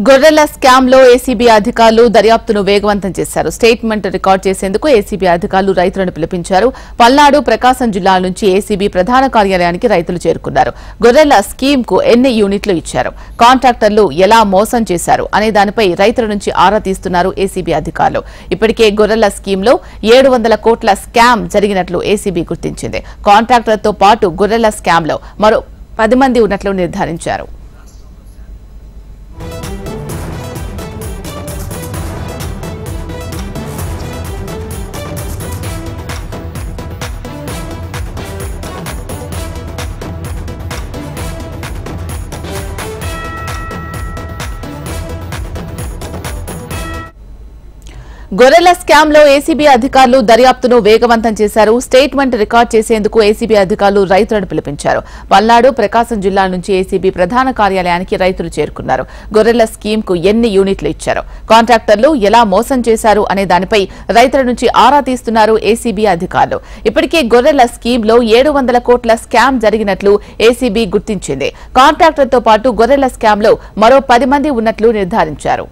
గొర్రెల స్కామ్ లో ఏసీబీ అధికారులు దర్యాప్తును వేగవంతం చేశారు. స్టేట్మెంట్ రికార్డ్ చేసేందుకు ఏసీబీ అధికారులు రైతులను పిలిపించారు. పల్నాడు, ప్రకాశం జిల్లాల నుంచి ఏసీబీ ప్రధాన కార్యాలయానికి రైతులు చేరుకున్నారు. గొర్రెల స్కీమ్ కు ఎన్ని యూనిట్లు ఇచ్చారు, కాంట్రాక్టర్లు ఎలా మోసం చేశారు అనే దానిపై రైతుల నుంచి ఆరా తీస్తున్నారు ఏసీబీ అధికారులు. ఇప్పటికే గొర్రెల స్కీమ్ లో 700 కోట్ల స్కామ్ జరిగినట్లు ఏసీబీ గుర్తించింది. కాంట్రాక్టర్తో పాటు గొర్రెల స్కామ్ లో మరో 10 మంది ఉన్నట్లు నిర్ధారించారు. గొర్రెల స్కామ్ లో ఏసీబీ అధికారులు దర్యాప్తును వేగవంతం చేశారు. స్టేట్మెంట్ రికార్డ్ చేసేందుకు ఏసీబీ అధికారులు రైతులను పిలిపించారు. పల్నాడు, ప్రకాశం జిల్లా నుంచి ఏసీబీ ప్రధాన కార్యాలయానికి రైతులు చేరుకున్నారు. గొర్రెల స్కీమ్ కు ఎన్ని యూనిట్లు ఇచ్చారు, కాంట్రాక్టర్లు ఎలా మోసం చేశారు అనే దానిపై రైతుల నుంచి ఆరా తీస్తున్నారు ఏసీబీ అధికారులు. ఇప్పటికే గొర్రెల స్కీమ్ లో 700 కోట్ల స్కామ్ జరిగినట్లు ఏసీబీ గుర్తించింది. కాంట్రాక్టర్తో పాటు గొర్రెల స్కామ్ లో మరో 10 మంది ఉన్నట్లు నిర్ధారించారు.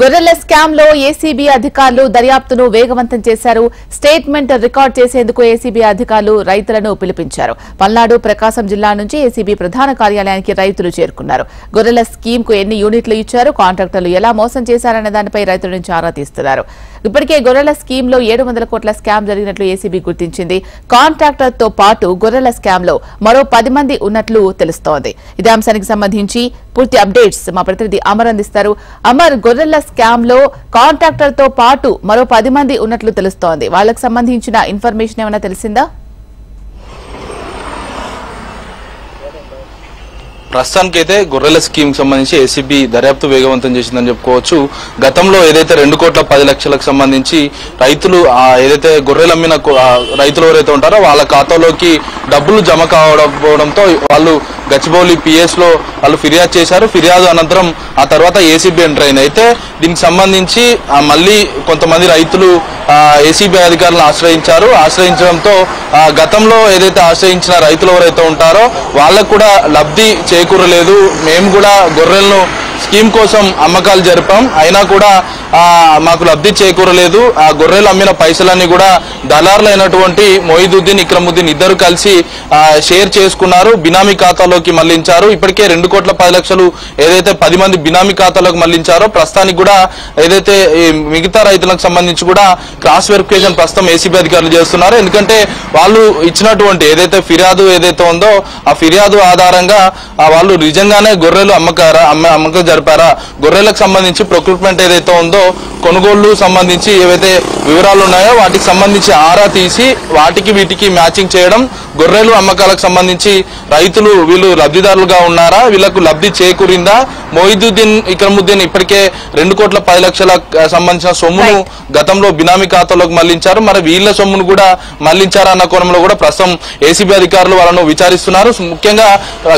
గొర్రెల స్కామ్ లో ఏసీబీ అధికారులు దర్యాప్తును వేగవంతం చేశారు. స్టేట్మెంట్ రికార్డ్ చేసేందుకు ఏసీబీ అధికారులు రైతులను పిలిపించారు. పల్నాడు, ప్రకాశం జిల్లా నుంచి ఏసీబీ ప్రధాన కార్యాలయానికి రైతులు చేరుకున్నారు. గొర్రెల స్కీమ్ కు ఎన్ని యూనిట్లు ఇచ్చారు, కాంట్రాక్టర్లు ఎలా మోసం చేశారనే దానిపై రైతుల నుంచి ఆరా తీస్తున్నారు. ఇప్పటికే గొర్రెల స్కీమ్ లో 700 కోట్ల స్కామ్ జరిగినట్లు ఏసీబీ గుర్తించింది. కాంట్రాక్టర్ తో పాటు గొర్రెల స్కామ్ లో మరో 10 మంది ఉన్నట్లు తెలుస్తోంది. ఇదే అంశానికి సంబంధించి పూర్తి అప్డేట్స్ మా ప్రతినిధి అమర్ అందిస్తారు. అమర్, గొర్రెల స్కామ్ లో కాంట్రాక్టర్ తో పాటు మరో 10 మంది ఉన్నట్లు తెలుస్తోంది. వాళ్లకు సంబంధించిన ఇన్ఫర్మేషన్ ఏమైనా తెలిసిందా? ప్రస్తుతానికైతే గొర్రెల స్కీమ్ సంబంధించి ఏసీబీ దర్యాప్తు వేగవంతం చేసిందని చెప్పుకోవచ్చు. గతంలో ఏదైతే 2,10,00,000లకు సంబంధించి రైతులు ఏదైతే గొర్రెలు అమ్మిన రైతులు ఎవరైతే ఉంటారో వాళ్ళ ఖాతాలోకి డబ్బులు జమ కావడంతో వాళ్ళు గచ్చిబౌలి పిఎస్ లో వాళ్ళు ఫిర్యాదు చేశారు. ఫిర్యాదు అనంతరం ఆ తర్వాత ఏసీబీ ఎంటర్ అయింది. అయితే దీనికి సంబంధించి మళ్ళీ కొంతమంది రైతులు ఏసీబీ అధికారులను ఆశ్రయించడంతో గతంలో ఏదైతే ఆశ్రయించిన రైతులు ఎవరైతే ఉంటారో వాళ్ళకు కూడా లబ్ధి చేకూరలేదు. మేము కూడా గొర్రెలను స్కీమ్ కోసం అమ్మకాలు జరిపాం, అయినా కూడా మాకు లబ్ధి చేకూరలేదు. ఆ గొర్రెలు అమ్మిన పైసలన్నీ కూడా దళారులైనటువంటి మొయిదుద్దీన్, ఇక్రముద్దీన్ ఇద్దరు కలిసి షేర్ చేసుకున్నారు, బినామీ ఖాతాలోకి మళ్లించారు. ఇప్పటికే 2,10,00,000 ఏదైతే 10 మంది బినామీ ఖాతాలోకి మళ్లించారో ప్రస్తుతానికి కూడా ఏదైతే మిగతా రైతులకు సంబంధించి కూడా క్రాస్ వెరిఫికేషన్ ప్రస్తుతం ఏసీబీ అధికారులు చేస్తున్నారు. ఎందుకంటే వాళ్ళు ఇచ్చినటువంటి ఏదైతే ఫిర్యాదు ఏదైతే ఉందో ఆ ఫిర్యాదు ఆధారంగా వాళ్ళు నిజంగానే గొర్రెలు అమ్మకం జరిపారా, గొర్రెలకు సంబంధించి ప్రొక్యూర్మెంట్ ఏదైతే ఉందో కొనుగోళ్లు సంబంధించి ఏవైతే వివరాలు ఉన్నాయో వాటికి సంబంధించి ఆరా తీసి వాటికి వీటికి మ్యాచింగ్ చేయడం, గొర్రెలు అమ్మకాలకు సంబంధించి రైతులు వీళ్ళు లబ్ధిదారులుగా ఉన్నారా, వీళ్లకు లబ్ధి చేకూరిందా, మొయిదుద్దీన్, ఇక్రముద్దీన్ ఇప్పటికే 2,10,00,000 సంబంధించిన సొమ్మును గతంలో బినామీ ఖాతాలోకి మళ్లించారు, మరి వీళ్ల సొమ్మును కూడా మళ్లించారా అన్న కోణంలో కూడా ప్రస్తుతం ఏసీబీ అధికారులు వాళ్ళను విచారిస్తున్నారు. ముఖ్యంగా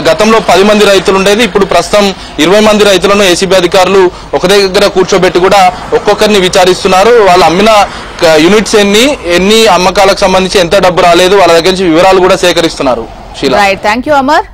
గతంలో 10 మంది రైతులు ఉండేది, ఇప్పుడు ప్రస్తుతం 20 మంది రైతులను ఏసీబీ అధికారులు ఒక దగ్గర కూర్చోబెట్టి కూడా ఒక్కొక్కరిని విచారిస్తున్నారు. వాళ్ళు అమ్మిన యూనిట్స్ ఎన్ని అమ్మకాలకు సంబంధించి ఎంత డబ్బు రాలేదు వాళ్ళ దగ్గర నుంచి వివరాలు కూడా సేకరిస్తున్నారు. Thank you Amar.